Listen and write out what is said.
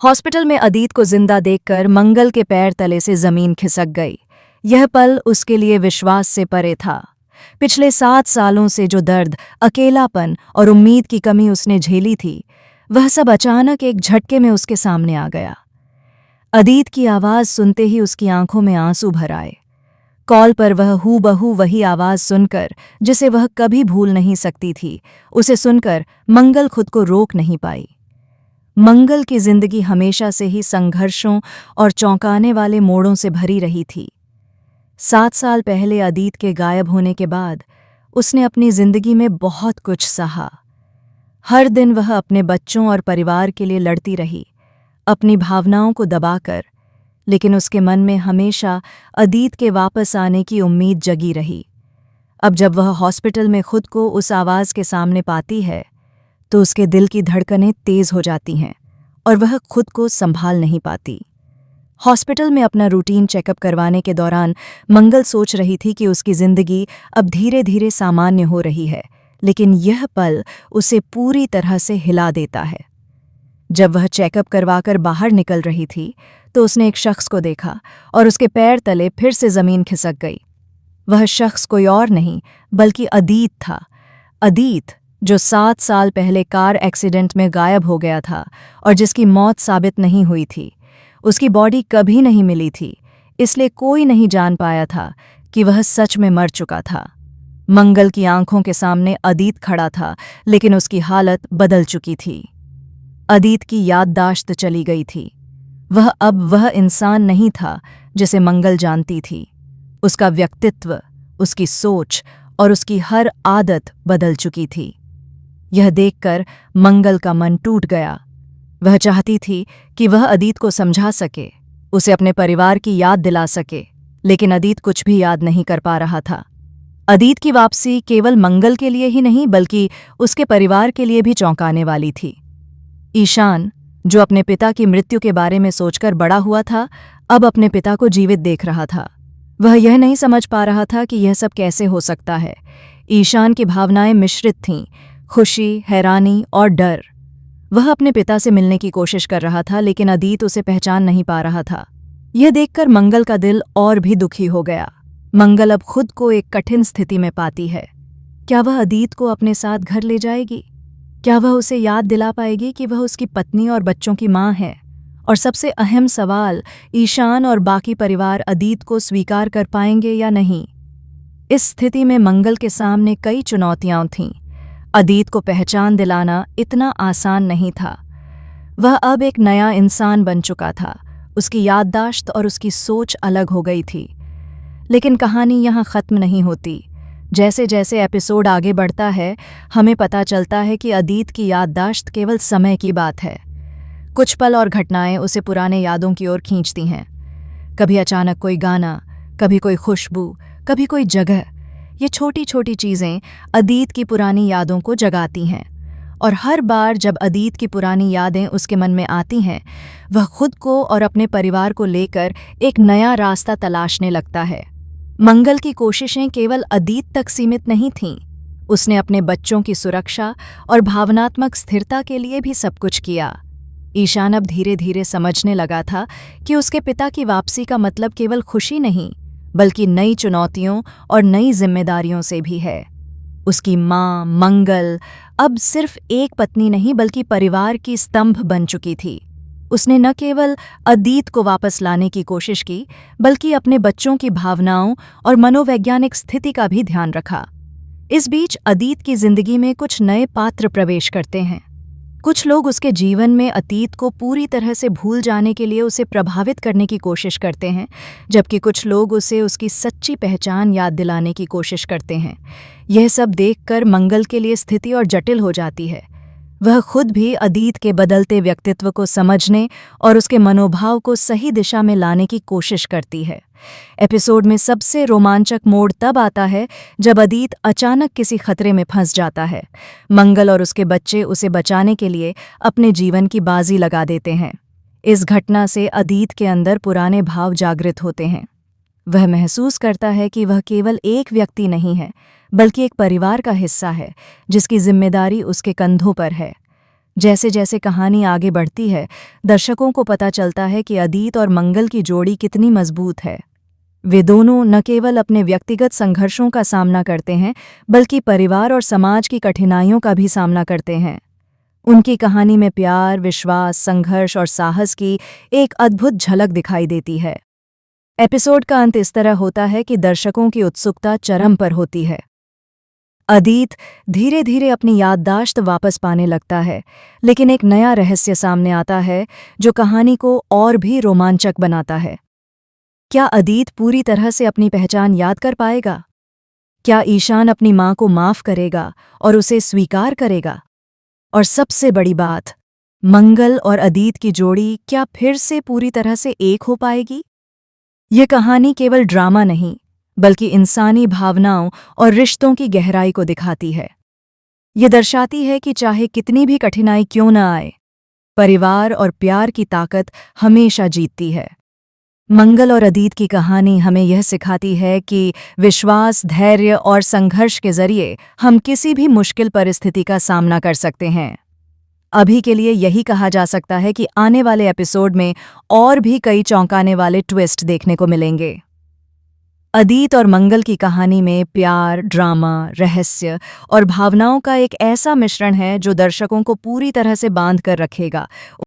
Hospital में अदीत को जिंदा देखकर मंगल के पैर तले से जमीन खिसक गई। यह पल उसके लिए विश्वास से परे था। पिछले 7 सालों से जो दर्द, अकेलापन और उम्मीद की कमी उसने झेली थी, वह सब अचानक एक झटके में उसके सामने आ गया। अदीत की आवाज़ सुनते ही उसकी आंखों में आंसू भर आए। कॉल पर वह हूबहू वही आवाज़ सुनकर, जिसे वह कभी भूल नहीं सकती थी, उसे सुनकर मंगल खुद को रोक नहीं पाई। मंगल की जिंदगी हमेशा से ही संघर्षों और चौंकाने वाले मोड़ों से भरी रही थी। 7 साल पहले अदीत के गायब होने के बाद उसने अपनी जिंदगी में बहुत कुछ सहा। हर दिन वह अपने बच्चों और परिवार के लिए लड़ती रही, अपनी भावनाओं को दबाकर, लेकिन उसके मन में हमेशा अदीत के वापस आने की उम्मीद जगी रही। अब जब वह हॉस्पिटल में खुद को उस आवाज़ के सामने पाती है, तो उसके दिल की धड़कनें तेज हो जाती हैं और वह खुद को संभाल नहीं पाती। हॉस्पिटल में अपना रूटीन चेकअप करवाने के दौरान मंगल सोच रही थी कि उसकी जिंदगी अब धीरे धीरे सामान्य हो रही है, लेकिन यह पल उसे पूरी तरह से हिला देता है। जब वह चेकअप करवाकर बाहर निकल रही थी, तो उसने एक शख्स को देखा और उसके पैर तले फिर से जमीन खिसक गई। वह शख्स कोई और नहीं बल्कि अदीत था। अदीत, जो 7 साल पहले कार एक्सीडेंट में गायब हो गया था और जिसकी मौत साबित नहीं हुई थी। उसकी बॉडी कभी नहीं मिली थी, इसलिए कोई नहीं जान पाया था कि वह सच में मर चुका था। मंगल की आंखों के सामने अदीत खड़ा था, लेकिन उसकी हालत बदल चुकी थी। अदीत की याददाश्त चली गई थी। वह अब वह इंसान नहीं था जिसे मंगल जानती थी। उसका व्यक्तित्व, उसकी सोच और उसकी हर आदत बदल चुकी थी। यह देखकर मंगल का मन टूट गया। वह चाहती थी कि वह अदीत को समझा सके, उसे अपने परिवार की याद दिला सके, लेकिन अदीत कुछ भी याद नहीं कर पा रहा था। अदीत की वापसी केवल मंगल के लिए ही नहीं बल्कि उसके परिवार के लिए भी चौंकाने वाली थी। ईशान, जो अपने पिता की मृत्यु के बारे में सोचकर बड़ा हुआ था, अब अपने पिता को जीवित देख रहा था। वह यह नहीं समझ पा रहा था कि यह सब कैसे हो सकता है। ईशान की भावनाएं मिश्रित थीं, खुशी, हैरानी और डर। वह अपने पिता से मिलने की कोशिश कर रहा था, लेकिन अदीत उसे पहचान नहीं पा रहा था। यह देखकर मंगल का दिल और भी दुखी हो गया। मंगल अब खुद को एक कठिन स्थिति में पाती है। क्या वह अदीत को अपने साथ घर ले जाएगी? क्या वह उसे याद दिला पाएगी कि वह उसकी पत्नी और बच्चों की मां है? और सबसे अहम सवाल, ईशान और बाकी परिवार अदीत को स्वीकार कर पाएंगे या नहीं? इस स्थिति में मंगल के सामने कई चुनौतियां थीं। अदीत को पहचान दिलाना इतना आसान नहीं था। वह अब एक नया इंसान बन चुका था। उसकी याददाश्त और उसकी सोच अलग हो गई थी। लेकिन कहानी यहाँ ख़त्म नहीं होती। जैसे जैसे एपिसोड आगे बढ़ता है, हमें पता चलता है कि अदीत की याददाश्त केवल समय की बात है। कुछ पल और घटनाएं उसे पुराने यादों की ओर खींचती हैं। कभी अचानक कोई गाना, कभी कोई खुशबू, कभी कोई जगह। ये छोटी छोटी चीज़ें अदीत की पुरानी यादों को जगाती हैं, और हर बार जब अदीत की पुरानी यादें उसके मन में आती हैं, वह खुद को और अपने परिवार को लेकर एक नया रास्ता तलाशने लगता है। मंगल की कोशिशें केवल अदीत तक सीमित नहीं थीं। उसने अपने बच्चों की सुरक्षा और भावनात्मक स्थिरता के लिए भी सब कुछ किया। ईशान अब धीरे धीरे समझने लगा था कि उसके पिता की वापसी का मतलब केवल खुशी नहीं, बल्कि नई चुनौतियों और नई जिम्मेदारियों से भी है। उसकी मां मंगल अब सिर्फ एक पत्नी नहीं बल्कि परिवार की स्तंभ बन चुकी थी। उसने न केवल अदीत को वापस लाने की कोशिश की, बल्कि अपने बच्चों की भावनाओं और मनोवैज्ञानिक स्थिति का भी ध्यान रखा। इस बीच अदीत की जिंदगी में कुछ नए पात्र प्रवेश करते हैं। कुछ लोग उसके जीवन में अतीत को पूरी तरह से भूल जाने के लिए उसे प्रभावित करने की कोशिश करते हैं, जबकि कुछ लोग उसे उसकी सच्ची पहचान याद दिलाने की कोशिश करते हैं। यह सब देखकर मंगल के लिए स्थिति और जटिल हो जाती है। वह खुद भी अदीत के बदलते व्यक्तित्व को समझने और उसके मनोभाव को सही दिशा में लाने की कोशिश करती है। एपिसोड में सबसे रोमांचक मोड़ तब आता है जब अदीत अचानक किसी खतरे में फंस जाता है। मंगल और उसके बच्चे उसे बचाने के लिए अपने जीवन की बाजी लगा देते हैं। इस घटना से अदीत के अंदर पुराने भाव जागृत होते हैं। वह महसूस करता है कि वह केवल एक व्यक्ति नहीं है, बल्कि एक परिवार का हिस्सा है जिसकी जिम्मेदारी उसके कंधों पर है। जैसे जैसे कहानी आगे बढ़ती है, दर्शकों को पता चलता है कि अदित और मंगल की जोड़ी कितनी मजबूत है। वे दोनों न केवल अपने व्यक्तिगत संघर्षों का सामना करते हैं, बल्कि परिवार और समाज की कठिनाइयों का भी सामना करते हैं। उनकी कहानी में प्यार, विश्वास, संघर्ष और साहस की एक अद्भुत झलक दिखाई देती है। एपिसोड का अंत इस तरह होता है कि दर्शकों की उत्सुकता चरम पर होती है। अदित धीरे धीरे अपनी याददाश्त वापस पाने लगता है, लेकिन एक नया रहस्य सामने आता है जो कहानी को और भी रोमांचक बनाता है। क्या अदित पूरी तरह से अपनी पहचान याद कर पाएगा? क्या ईशान अपनी मां को माफ करेगा और उसे स्वीकार करेगा? और सबसे बड़ी बात, मंगल और अदित की जोड़ी क्या फिर से पूरी तरह से एक हो पाएगी? यह कहानी केवल ड्रामा नहीं, बल्कि इंसानी भावनाओं और रिश्तों की गहराई को दिखाती है। ये दर्शाती है कि चाहे कितनी भी कठिनाई क्यों न आए, परिवार और प्यार की ताकत हमेशा जीतती है। मंगल और अदित की कहानी हमें यह सिखाती है कि विश्वास, धैर्य और संघर्ष के जरिए हम किसी भी मुश्किल परिस्थिति का सामना कर सकते हैं। अभी के लिए यही कहा जा सकता है कि आने वाले एपिसोड में और भी कई चौंकाने वाले ट्विस्ट देखने को मिलेंगे। अदित और मंगल की कहानी में प्यार, ड्रामा, रहस्य और भावनाओं का एक ऐसा मिश्रण है जो दर्शकों को पूरी तरह से बांध कर रखेगा।